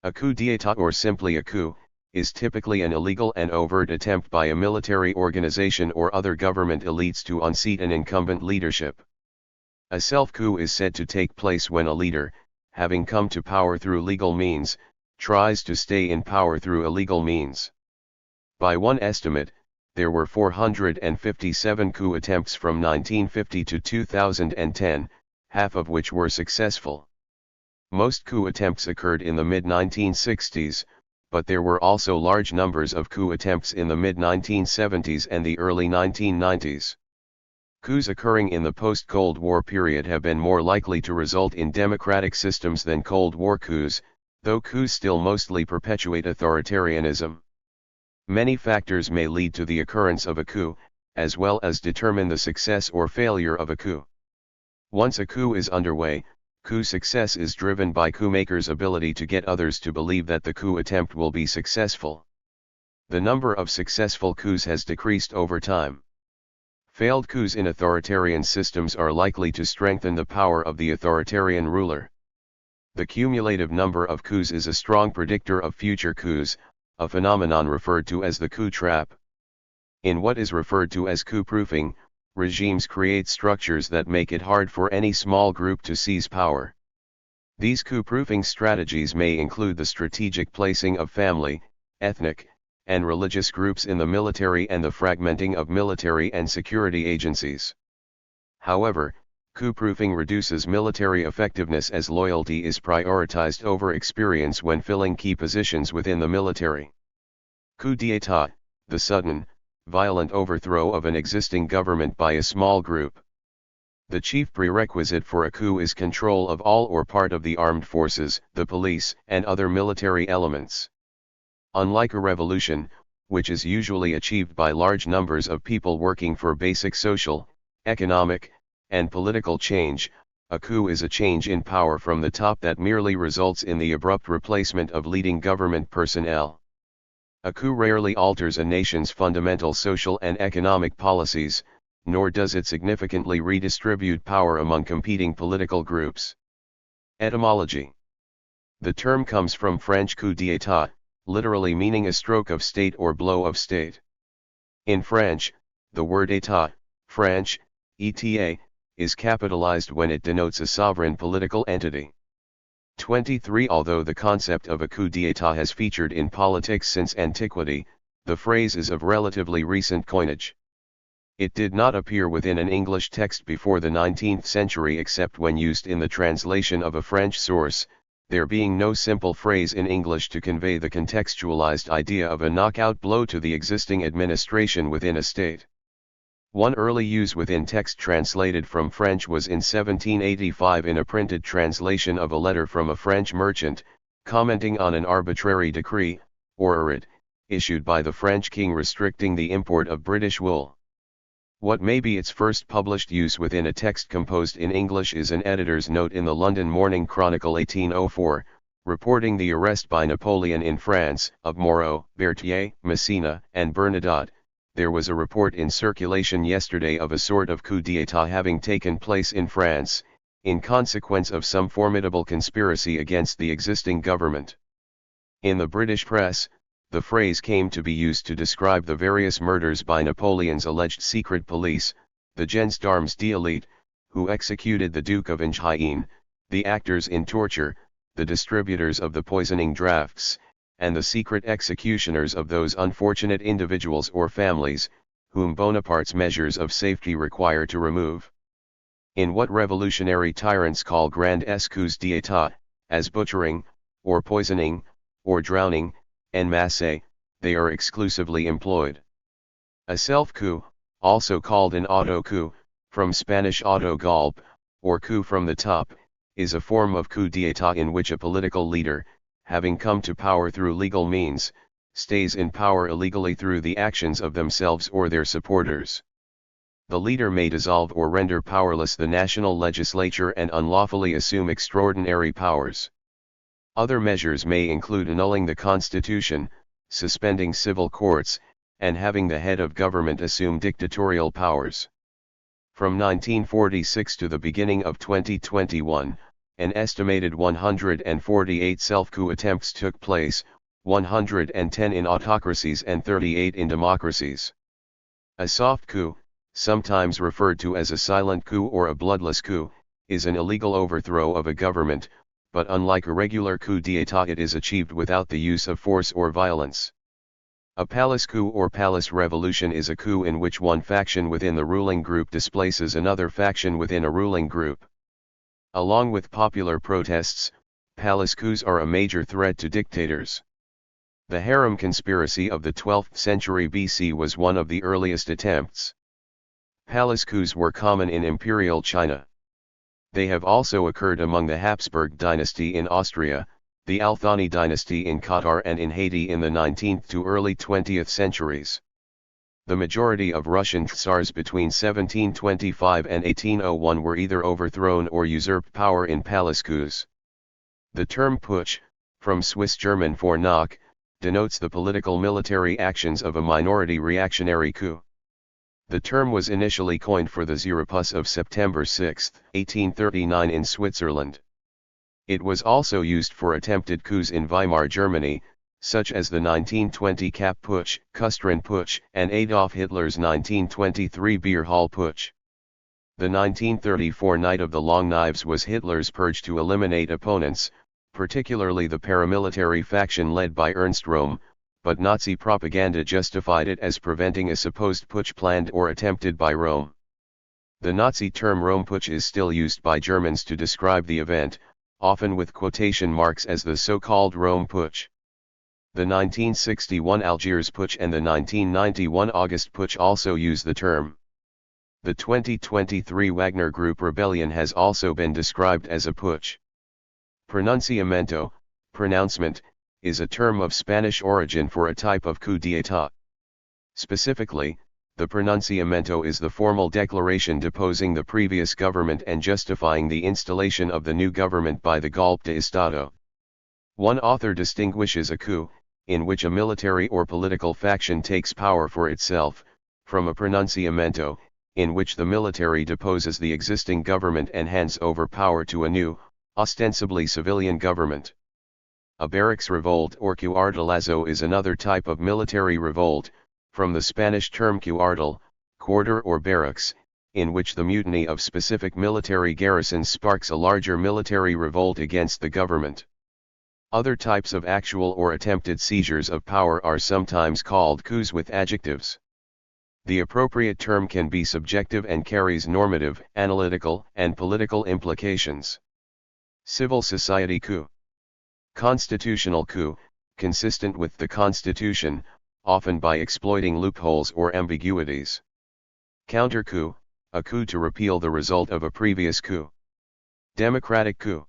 A coup d'état, or simply a coup, is typically an illegal and overt attempt by a military organization or other government elites to unseat an incumbent leadership. A self-coup is said to take place when a leader, having come to power through legal means, tries to stay in power through illegal means. By one estimate, there were 457 coup attempts from 1950 to 2010, half of which were successful. Most coup attempts occurred in the mid-1960s, but there were also large numbers of coup attempts in the mid-1970s and the early 1990s. Coups occurring in the post-Cold War period have been more likely to result in democratic systems than Cold War coups, though coups still mostly perpetuate authoritarianism. Many factors may lead to the occurrence of a coup, as well as determine the success or failure of a coup. Once a coup is underway, coup success is driven by coup makers' ability to get others to believe that the coup attempt will be successful. The number of successful coups has decreased over time. Failed coups in authoritarian systems are likely to strengthen the power of the authoritarian ruler. The cumulative number of coups is a strong predictor of future coups, a phenomenon referred to as the coup trap. In what is referred to as coup-proofing, regimes create structures that make it hard for any small group to seize power. These coup-proofing strategies may include the strategic placing of family, ethnic, and religious groups in the military and the fragmenting of military and security agencies. However, coup-proofing reduces military effectiveness as loyalty is prioritized over experience when filling key positions within the military. Coup d'état, the sudden, violent overthrow of an existing government by a small group. The chief prerequisite for a coup is control of all or part of the armed forces, the police, and other military elements. Unlike a revolution, which is usually achieved by large numbers of people working for basic social, economic, and political change, a coup is a change in power from the top that merely results in the abrupt replacement of leading government personnel. A coup rarely alters a nation's fundamental social and economic policies, nor does it significantly redistribute power among competing political groups. Etymology. The term comes from French coup d'état, literally meaning a stroke of state or blow of state. In French, the word état, French, eta, is capitalized when it denotes a sovereign political entity. 23 Although the concept of a coup d'état has featured in politics since antiquity, the phrase is of relatively recent coinage. It did not appear within an English text before the 19th century except when used in the translation of a French source, there being no simple phrase in English to convey the contextualized idea of a knockout blow to the existing administration within a state. One early use within text translated from French was in 1785 in a printed translation of a letter from a French merchant, commenting on an arbitrary decree, or writ, issued by the French king restricting the import of British wool. What may be its first published use within a text composed in English is an editor's note in the London Morning Chronicle 1804, reporting the arrest by Napoleon in France of Moreau, Berthier, Messina, and Bernadotte. There was a report in circulation yesterday of a sort of coup d'état having taken place in France, in consequence of some formidable conspiracy against the existing government. In the British press, the phrase came to be used to describe the various murders by Napoleon's alleged secret police, the gendarmes d'élite, who executed the Duke of Enghien, the actors in torture, the distributors of the poisoning drafts, and the secret executioners of those unfortunate individuals or families, whom Bonaparte's measures of safety require to remove. In what revolutionary tyrants call grands coups d'état, as butchering, or poisoning, or drowning, en masse, they are exclusively employed. A self-coup, also called an auto-coup, from Spanish auto-golpe, or coup from the top, is a form of coup d'état in which a political leader, having come to power through legal means, stays in power illegally through the actions of themselves or their supporters. The leader may dissolve or render powerless the national legislature and unlawfully assume extraordinary powers. Other measures may include annulling the constitution, suspending civil courts, and having the head of government assume dictatorial powers. From 1946 to the beginning of 2021, an estimated 148 self-coup attempts took place, 110 in autocracies and 38 in democracies. A soft coup, sometimes referred to as a silent coup or a bloodless coup, is an illegal overthrow of a government, but unlike a regular coup d'état, it is achieved without the use of force or violence. A palace coup or palace revolution is a coup in which one faction within the ruling group displaces another faction within a ruling group. Along with popular protests, palace coups are a major threat to dictators. The harem conspiracy of the 12th century BC was one of the earliest attempts. Palace coups were common in imperial China. They have also occurred among the Habsburg dynasty in Austria, the Al-Thani dynasty in Qatar and in Haiti in the 19th to early 20th centuries. The majority of Russian tsars between 1725 and 1801 were either overthrown or usurped power in palace coups. The term putsch, from Swiss German for knock, denotes the political military actions of a minority reactionary coup. The term was initially coined for the Xerapus of September 6, 1839 in Switzerland. It was also used for attempted coups in Weimar Germany, such as the 1920 Kapp Putsch, Kustrin Putsch, and Adolf Hitler's 1923 Beer Hall Putsch. The 1934 Night of the Long Knives was Hitler's purge to eliminate opponents, particularly the paramilitary faction led by Ernst Röhm, but Nazi propaganda justified it as preventing a supposed putsch planned or attempted by Röhm. The Nazi term Röhmputsch is still used by Germans to describe the event, often with quotation marks, as the so-called Röhm Putsch. The 1961 Algiers Putsch and the 1991 August Putsch also use the term. The 2023 Wagner Group rebellion has also been described as a putsch. Pronunciamiento, pronouncement, is a term of Spanish origin for a type of coup d'état. Specifically, the pronunciamiento is the formal declaration deposing the previous government and justifying the installation of the new government by the golpe de estado. One author distinguishes a coup, in which a military or political faction takes power for itself, from a pronunciamiento, in which the military deposes the existing government and hands over power to a new, ostensibly civilian government. A barracks revolt or cuartelazo is another type of military revolt, from the Spanish term cuartel, quarter or barracks, in which the mutiny of specific military garrisons sparks a larger military revolt against the government. Other types of actual or attempted seizures of power are sometimes called coups with adjectives. The appropriate term can be subjective and carries normative, analytical, and political implications. Civil society coup. Constitutional coup, consistent with the Constitution, often by exploiting loopholes or ambiguities. Counter coup, a coup to repeal the result of a previous coup. Democratic coup.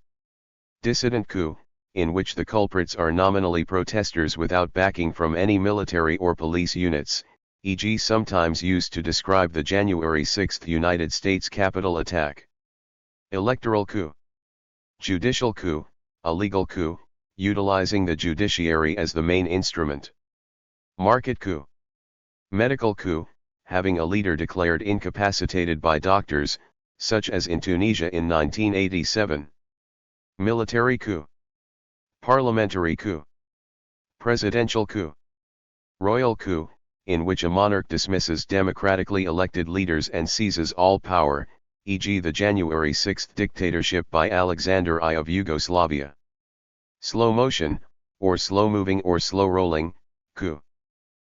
Dissident coup, in which the culprits are nominally protesters without backing from any military or police units, e.g. sometimes used to describe the January 6 United States Capitol attack. Electoral coup. Judicial coup, a legal coup, utilizing the judiciary as the main instrument. Market coup. Medical coup, having a leader declared incapacitated by doctors, such as in Tunisia in 1987. Military coup. Parliamentary coup. Presidential coup. Royal coup, in which a monarch dismisses democratically elected leaders and seizes all power, e.g. the January 6 dictatorship by Alexander I of Yugoslavia. Slow motion, or slow-moving or slow-rolling, coup.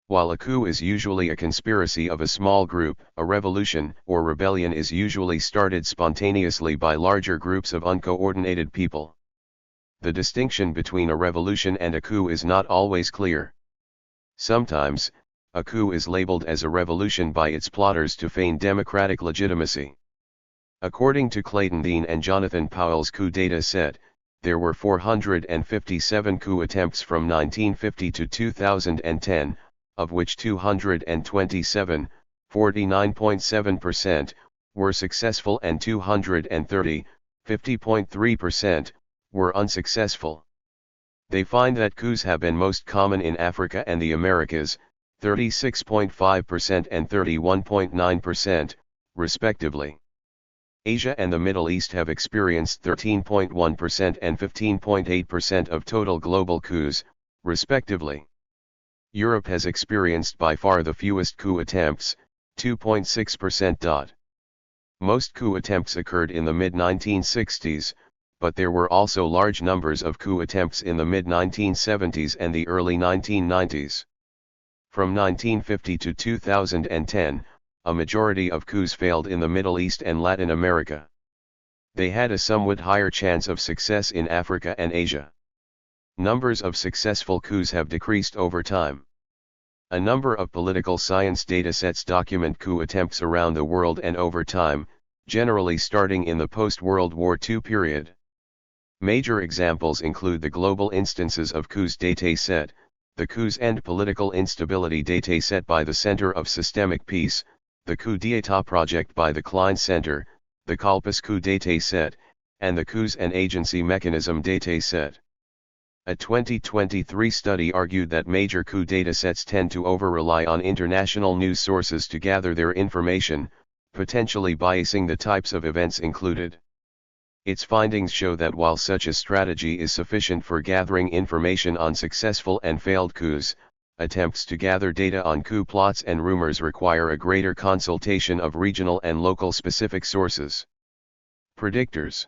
While a coup is usually a conspiracy of a small group, a revolution or rebellion is usually started spontaneously by larger groups of uncoordinated people. The distinction between a revolution and a coup is not always clear. Sometimes, a coup is labeled as a revolution by its plotters to feign democratic legitimacy. According to Clayton Dean and Jonathan Powell's coup data set, there were 457 coup attempts from 1950 to 2010, of which 227, 49.7%, were successful and 230, 50.3%, were unsuccessful. They find that coups have been most common in Africa and the Americas, 36.5% and 31.9%, respectively. Asia and the Middle East have experienced 13.1% and 15.8% of total global coups, respectively. Europe has experienced by far the fewest coup attempts, 2.6%. Most coup attempts occurred in the mid-1960s, but there were also large numbers of coup attempts in the mid-1970s and the early 1990s. From 1950 to 2010, a majority of coups failed in the Middle East and Latin America. They had a somewhat higher chance of success in Africa and Asia. Numbers of successful coups have decreased over time. A number of political science datasets document coup attempts around the world and over time, generally starting in the post-World War II period. Major examples include the Global Instances of Coups dataset, the Coups and Political Instability dataset by the Center of Systemic Peace, the Coup d'État project by the Klein Center, the Colpus Coup dataset, and the Coups and Agency Mechanism dataset. A 2023 study argued that major coup datasets tend to over-rely on international news sources to gather their information, potentially biasing the types of events included. Its findings show that while such a strategy is sufficient for gathering information on successful and failed coups, attempts to gather data on coup plots and rumors require a greater consultation of regional and local specific sources. Predictors.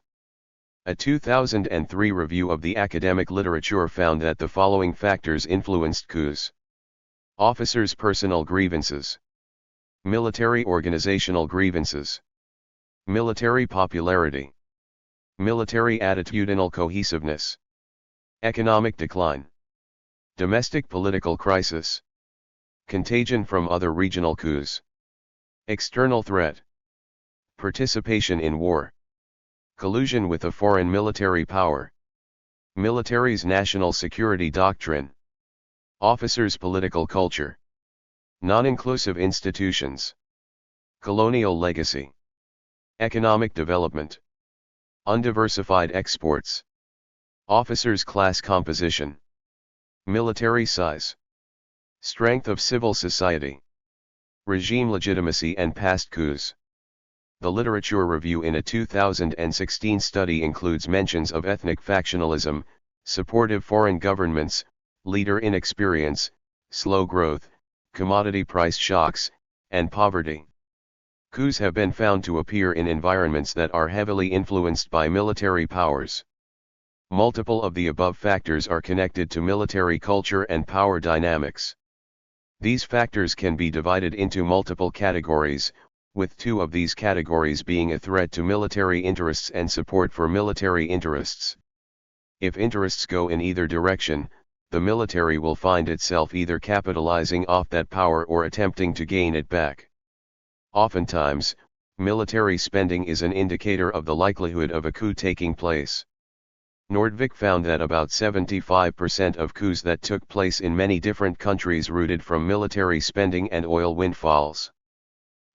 A 2003 review of the academic literature found that the following factors influenced coups: officers' personal grievances, military organizational grievances, military popularity, military attitudinal cohesiveness, economic decline, domestic political crisis, contagion from other regional coups, external threat, participation in war, collusion with a foreign military power, military's national security doctrine, officers' political culture, non-inclusive institutions, colonial legacy, economic development, undiversified exports, officers' class composition, military size, strength of civil society, regime legitimacy and past coups. The literature review in a 2016 study includes mentions of ethnic factionalism, supportive foreign governments, leader inexperience, slow growth, commodity price shocks, and poverty. Coups have been found to appear in environments that are heavily influenced by military powers. Multiple of the above factors are connected to military culture and power dynamics. These factors can be divided into multiple categories, with two of these categories being a threat to military interests and support for military interests. If interests go in either direction, the military will find itself either capitalizing off that power or attempting to gain it back. Oftentimes, military spending is an indicator of the likelihood of a coup taking place. Nordvik found that about 75% of coups that took place in many different countries rooted from military spending and oil windfalls.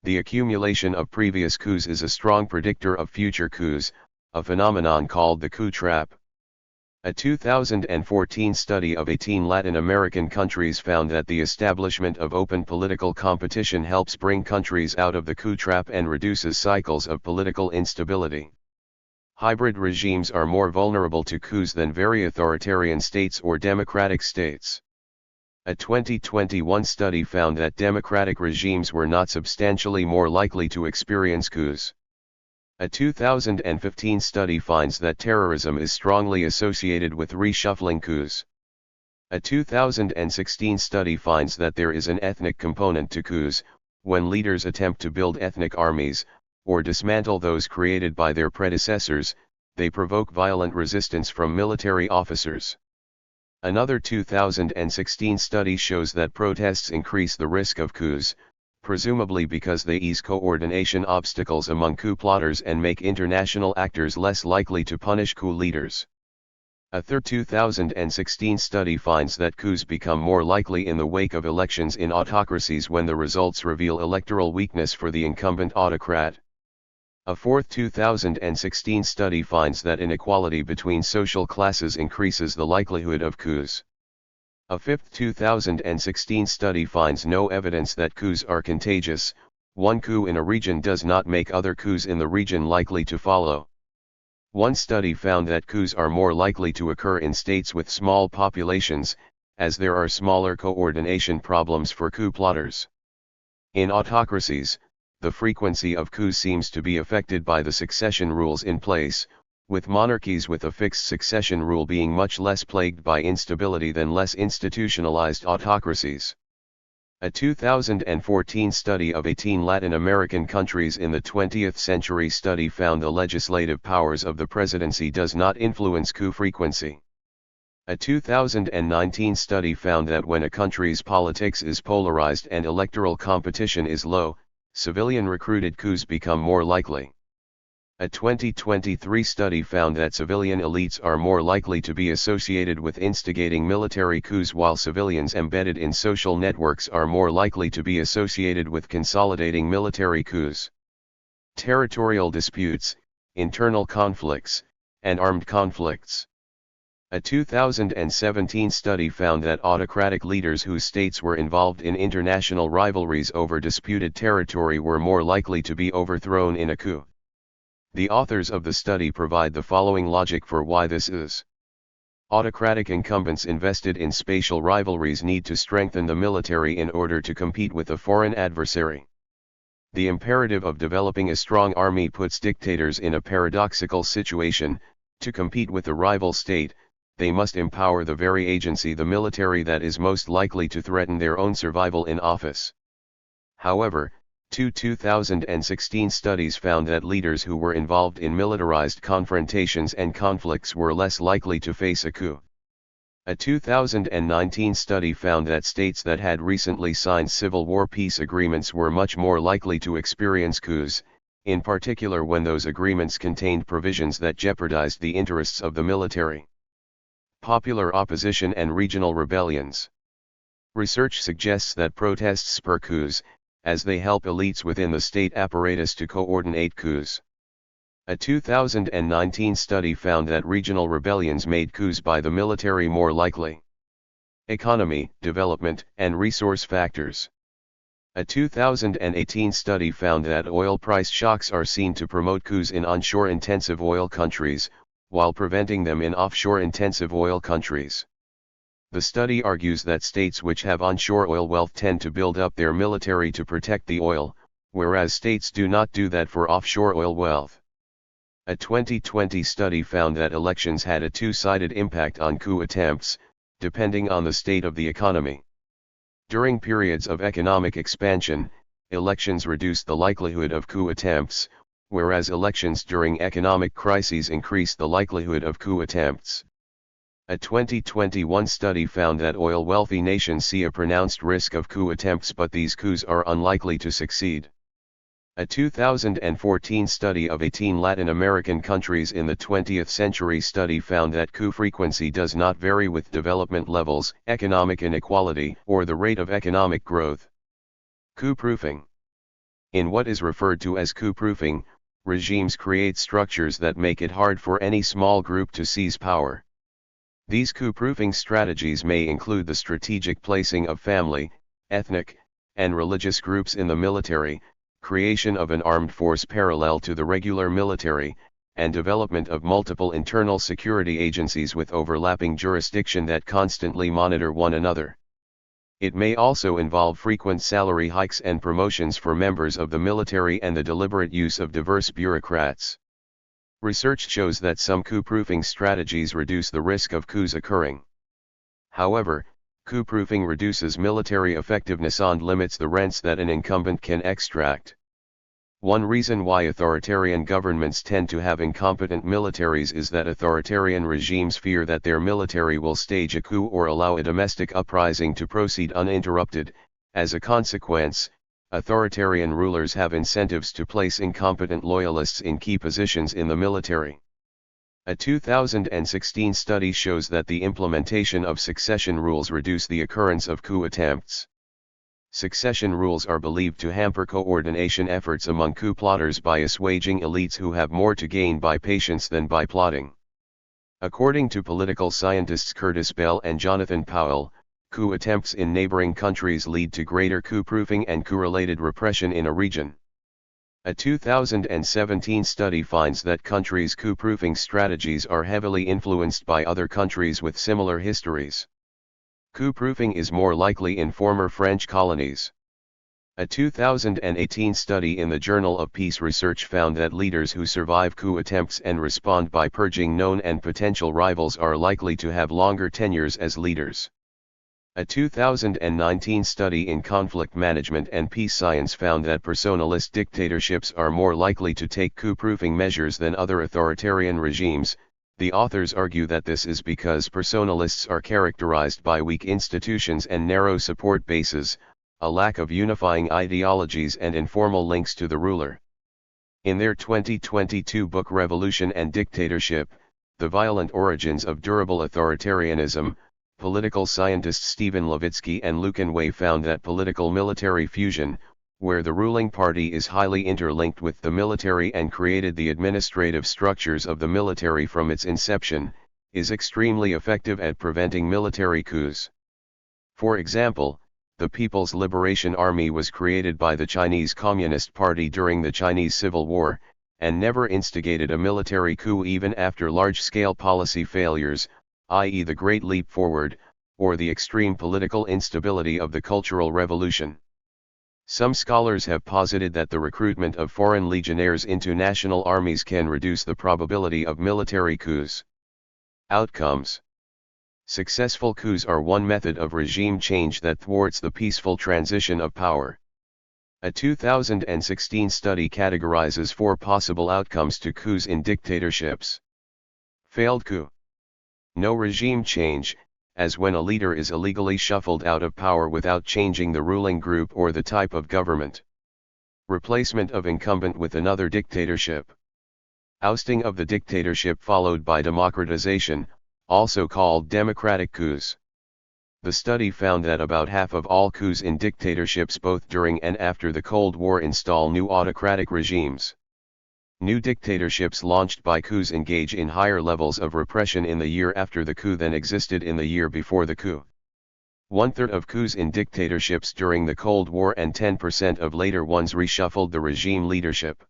The accumulation of previous coups is a strong predictor of future coups, a phenomenon called the coup trap. A 2014 study of 18 Latin American countries found that the establishment of open political competition helps bring countries out of the coup trap and reduces cycles of political instability. Hybrid regimes are more vulnerable to coups than very authoritarian states or democratic states. A 2021 study found that democratic regimes were not substantially more likely to experience coups. A 2015 study finds that terrorism is strongly associated with reshuffling coups. A 2016 study finds that there is an ethnic component to coups, when leaders attempt to build ethnic armies, or dismantle those created by their predecessors, they provoke violent resistance from military officers. Another 2016 study shows that protests increase the risk of coups, presumably because they ease coordination obstacles among coup plotters and make international actors less likely to punish coup leaders. A third 2016 study finds that coups become more likely in the wake of elections in autocracies when the results reveal electoral weakness for the incumbent autocrat. A fourth 2016 study finds that inequality between social classes increases the likelihood of coups. A fifth 2016 study finds no evidence that coups are contagious, One coup in a region does not make other coups in the region likely to follow. One study found that coups are more likely to occur in states with small populations, as there are smaller coordination problems for coup plotters. In autocracies, the frequency of coups seems to be affected by the succession rules in place, with monarchies with a fixed succession rule being much less plagued by instability than less institutionalized autocracies. A 2014 study of 18 Latin American countries in the 20th century study found the legislative powers of the presidency does not influence coup frequency. A 2019 study found that when a country's politics is polarized and electoral competition is low, civilian recruited coups become more likely. A 2023 study found that civilian elites are more likely to be associated with instigating military coups, while civilians embedded in social networks are more likely to be associated with consolidating military coups. Territorial disputes, internal conflicts, and armed conflicts. A 2017 study found that autocratic leaders whose states were involved in international rivalries over disputed territory were more likely to be overthrown in a coup. The authors of the study provide the following logic for why this is. Autocratic incumbents invested in spatial rivalries need to strengthen the military in order to compete with a foreign adversary. The imperative of developing a strong army puts dictators in a paradoxical situation. To compete with a rival state, they must empower the very agency, the military, that is most likely to threaten their own survival in office. However, two 2016 studies found that leaders who were involved in militarized confrontations and conflicts were less likely to face a coup. A 2019 study found that states that had recently signed civil war peace agreements were much more likely to experience coups, in particular when those agreements contained provisions that jeopardized the interests of the military. Popular opposition and regional rebellions. Research suggests that protests spur coups, as they help elites within the state apparatus to coordinate coups. A 2019 study found that regional rebellions made coups by the military more likely. Economy, development, and resource factors. A 2018 study found that oil price shocks are seen to promote coups in onshore-intensive oil countries, while preventing them in offshore-intensive oil countries. The study argues that states which have onshore oil wealth tend to build up their military to protect the oil, whereas states do not do that for offshore oil wealth. A 2020 study found that elections had a two-sided impact on coup attempts, depending on the state of the economy. During periods of economic expansion, elections reduce the likelihood of coup attempts, whereas elections during economic crises increase the likelihood of coup attempts. A 2021 study found that oil-wealthy nations see a pronounced risk of coup attempts, but these coups are unlikely to succeed. A 2014 study of 18 Latin American countries in the 20th century study found that coup frequency does not vary with development levels, economic inequality, or the rate of economic growth. Coup-proofing. In what is referred to as coup-proofing, regimes create structures that make it hard for any small group to seize power. These coup-proofing strategies may include the strategic placing of family, ethnic, and religious groups in the military, creation of an armed force parallel to the regular military, and development of multiple internal security agencies with overlapping jurisdiction that constantly monitor one another. It may also involve frequent salary hikes and promotions for members of the military and the deliberate use of diverse bureaucrats. Research shows that some coup-proofing strategies reduce the risk of coups occurring. However, coup-proofing reduces military effectiveness and limits the rents that an incumbent can extract. One reason why authoritarian governments tend to have incompetent militaries is that authoritarian regimes fear that their military will stage a coup or allow a domestic uprising to proceed uninterrupted. As a consequence, authoritarian rulers have incentives to place incompetent loyalists in key positions in the military. A 2016 study shows that the implementation of succession rules reduce the occurrence of coup attempts. Succession rules are believed to hamper coordination efforts among coup plotters by assuaging elites who have more to gain by patience than by plotting. According to political scientists Curtis Bell and Jonathan Powell, Coup attempts in neighboring countries lead to greater coup-proofing and coup-related repression in a region. A 2017 study finds that countries' coup-proofing strategies are heavily influenced by other countries with similar histories. Coup-proofing is more likely in former French colonies. A 2018 study in the Journal of Peace Research found that leaders who survive coup attempts and respond by purging known and potential rivals are likely to have longer tenures as leaders. A 2019 study in conflict management and peace science found that personalist dictatorships are more likely to take coup-proofing measures than other authoritarian regimes. The authors argue that this is because personalists are characterized by weak institutions and narrow support bases, a lack of unifying ideologies and informal links to the ruler. In their 2022 book Revolution and Dictatorship, The Violent Origins of Durable Authoritarianism, political scientists Stephen Levitsky and Lucan Way found that political military fusion, where the ruling party is highly interlinked with the military and created the administrative structures of the military from its inception, is extremely effective at preventing military coups. For example, the People's Liberation Army was created by the Chinese Communist Party during the Chinese Civil War, and never instigated a military coup even after large-scale policy failures, i.e. the Great Leap Forward, or the extreme political instability of the Cultural Revolution. Some scholars have posited that the recruitment of foreign legionnaires into national armies can reduce the probability of military coups. Outcomes. Successful coups are one method of regime change that thwarts the peaceful transition of power. A 2016 study categorizes 4 possible outcomes to coups in dictatorships. Failed coup. No regime change, as when a leader is illegally shuffled out of power without changing the ruling group or the type of government. Replacement of incumbent with another dictatorship. Ousting of the dictatorship followed by democratization, also called democratic coups. The study found that about half of all coups in dictatorships both during and after the Cold War install new autocratic regimes. New dictatorships launched by coups engage in higher levels of repression in the year after the coup than existed in the year before the coup. 1/3 of coups in dictatorships during the Cold War and 10% of later ones reshuffled the regime leadership.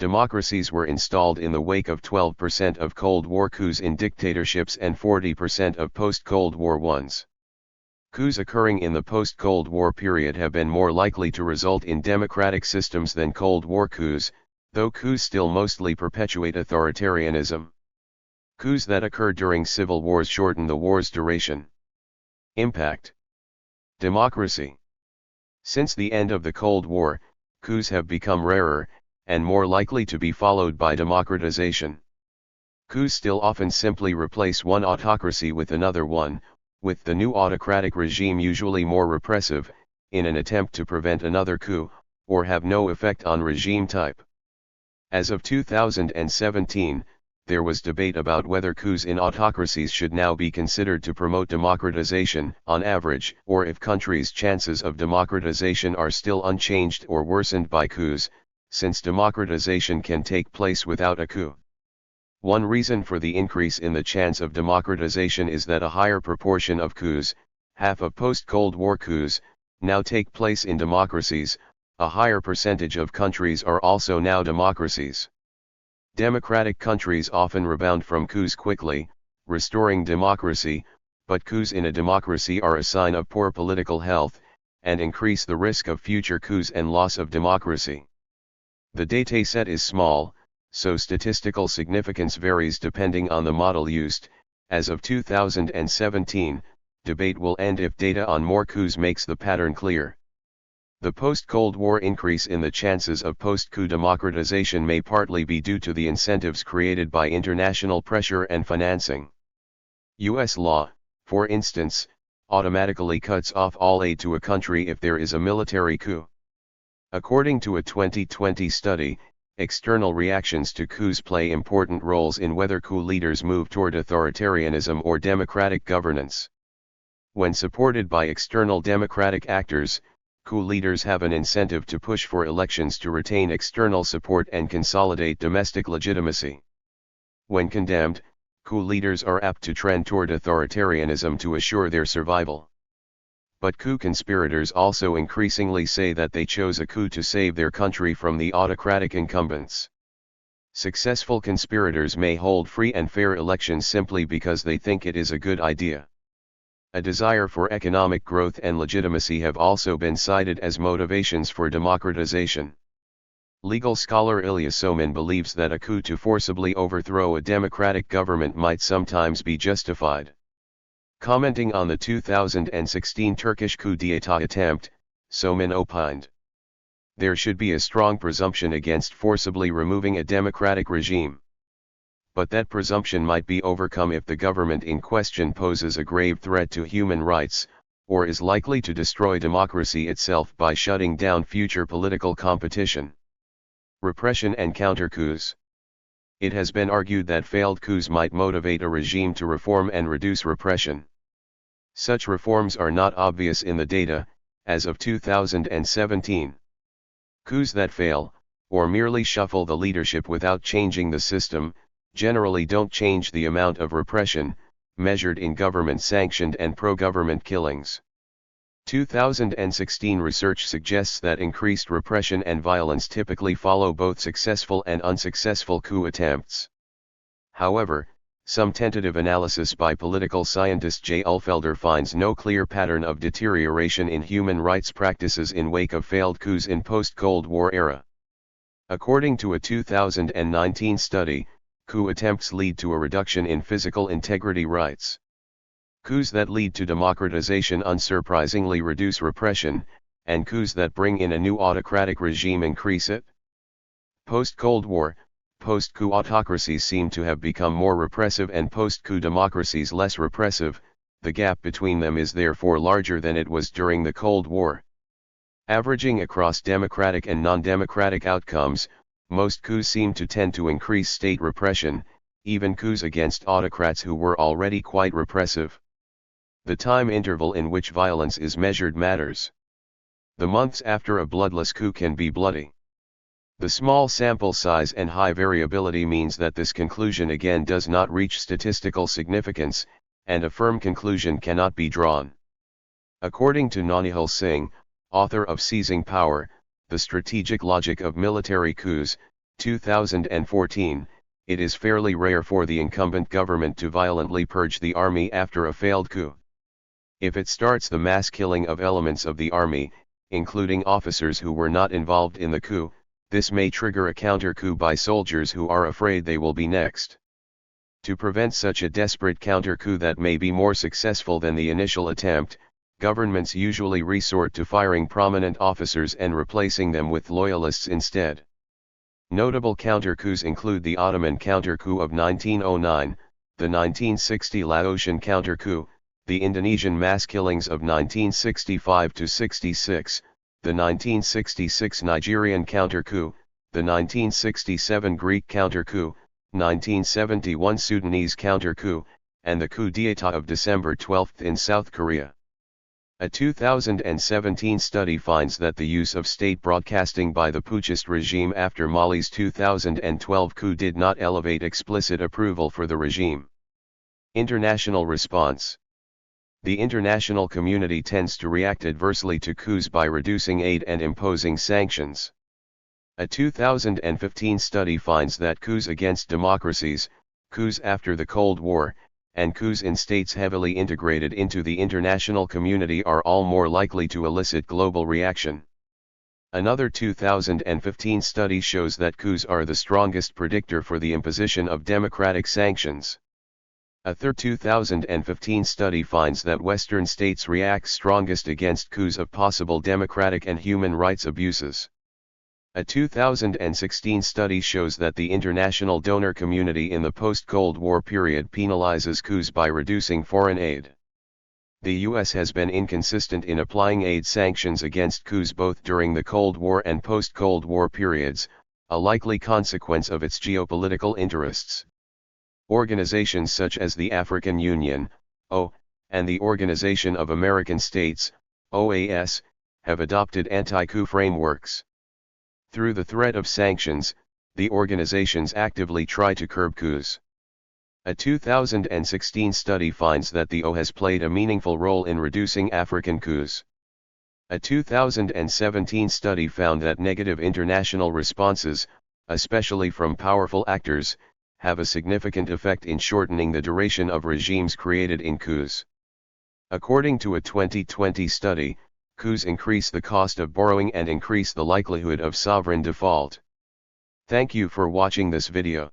Democracies were installed in the wake of 12% of Cold War coups in dictatorships and 40% of post-Cold War ones. Coups occurring in the post-Cold War period have been more likely to result in democratic systems than Cold War coups, though coups still mostly perpetuate authoritarianism. Coups that occur during civil wars shorten the war's duration. Impact. Democracy. Since the end of the Cold War, coups have become rarer, and more likely to be followed by democratization. Coups still often simply replace one autocracy with another one, with the new autocratic regime usually more repressive, in an attempt to prevent another coup, or have no effect on regime type. As of 2017, there was debate about whether coups in autocracies should now be considered to promote democratization, on average, or if countries' chances of democratization are still unchanged or worsened by coups, since democratization can take place without a coup. One reason for the increase in the chance of democratization is that a higher proportion of coups, half of post-Cold War coups, now take place in democracies. A higher percentage of countries are also now democracies. Democratic countries often rebound from coups quickly, restoring democracy, but coups in a democracy are a sign of poor political health, and increase the risk of future coups and loss of democracy. The dataset is small, so statistical significance varies depending on the model used. As of 2017, debate will end if data on more coups makes the pattern clear. The post-Cold War increase in the chances of post-coup democratization may partly be due to the incentives created by international pressure and financing. U.S. law, for instance, automatically cuts off all aid to a country if there is a military coup. According to a 2020 study, external reactions to coups play important roles in whether coup leaders move toward authoritarianism or democratic governance. When supported by external democratic actors, coup leaders have an incentive to push for elections to retain external support and consolidate domestic legitimacy. When condemned, coup leaders are apt to trend toward authoritarianism to assure their survival. But coup conspirators also increasingly say that they chose a coup to save their country from the autocratic incumbents. Successful conspirators may hold free and fair elections simply because they think it is a good idea. A desire for economic growth and legitimacy have also been cited as motivations for democratization. Legal scholar Ilya Somin believes that a coup to forcibly overthrow a democratic government might sometimes be justified. Commenting on the 2016 Turkish coup d'état attempt, Somin opined, "There should be a strong presumption against forcibly removing a democratic regime. But that presumption might be overcome if the government in question poses a grave threat to human rights, or is likely to destroy democracy itself by shutting down future political competition." Repression and counter-coups. It has been argued that failed coups might motivate a regime to reform and reduce repression. Such reforms are not obvious in the data, as of 2017. Coups that fail, or merely shuffle the leadership without changing the system, generally don't change the amount of repression, measured in government-sanctioned and pro-government killings. 2016 research suggests that increased repression and violence typically follow both successful and unsuccessful coup attempts. However, some tentative analysis by political scientist J. Ulfelder finds no clear pattern of deterioration in human rights practices in wake of failed coups in post-Cold War era. According to a 2019 study, coup attempts lead to a reduction in physical integrity rights. Coups that lead to democratization unsurprisingly reduce repression, and coups that bring in a new autocratic regime increase it. Post-Cold War, post-coup autocracies seem to have become more repressive and post-coup democracies less repressive. The gap between them is therefore larger than it was during the Cold War. Averaging across democratic and non-democratic outcomes, most coups seem to tend to increase state repression, even coups against autocrats who were already quite repressive. The time interval in which violence is measured matters. The months after a bloodless coup can be bloody. The small sample size and high variability means that this conclusion again does not reach statistical significance, and a firm conclusion cannot be drawn. According to Nanihal Singh, author of Seizing Power, The Strategic Logic of Military Coups, 2014, it is fairly rare for the incumbent government to violently purge the army after a failed coup. If it starts the mass killing of elements of the army, including officers who were not involved in the coup, this may trigger a counter-coup by soldiers who are afraid they will be next. To prevent such a desperate counter-coup that may be more successful than the initial attempt, governments usually resort to firing prominent officers and replacing them with loyalists instead. Notable counter-coups include the Ottoman counter-coup of 1909, the 1960 Laotian counter-coup, the Indonesian mass killings of 1965–66, the 1966 Nigerian counter-coup, the 1967 Greek counter-coup, 1971 Sudanese counter-coup, and the coup d'état of December 12 in South Korea. A 2017 study finds that the use of state broadcasting by the putschist regime after Mali's 2012 coup did not elevate explicit approval for the regime. International response. The international community tends to react adversely to coups by reducing aid and imposing sanctions. A 2015 study finds that coups against democracies, coups after the Cold War, and coups in states heavily integrated into the international community are all more likely to elicit global reaction. Another 2015 study shows that coups are the strongest predictor for the imposition of democratic sanctions. A third 2015 study finds that Western states react strongest against coups of possible democratic and human rights abuses. A 2016 study shows that the international donor community in the post-Cold War period penalizes coups by reducing foreign aid. The US has been inconsistent in applying aid sanctions against coups both during the Cold War and post-Cold War periods, a likely consequence of its geopolitical interests. Organizations such as the African Union, (O), and the Organization of American States, (OAS), have adopted anti-coup frameworks. Through the threat of sanctions, the organizations actively try to curb coups. A 2016 study finds that the O has played a meaningful role in reducing African coups. A 2017 study found that negative international responses, especially from powerful actors, have a significant effect in shortening the duration of regimes created in coups. According to a 2020 study, coups increase the cost of borrowing and increase the likelihood of sovereign default. Thank you for watching this video.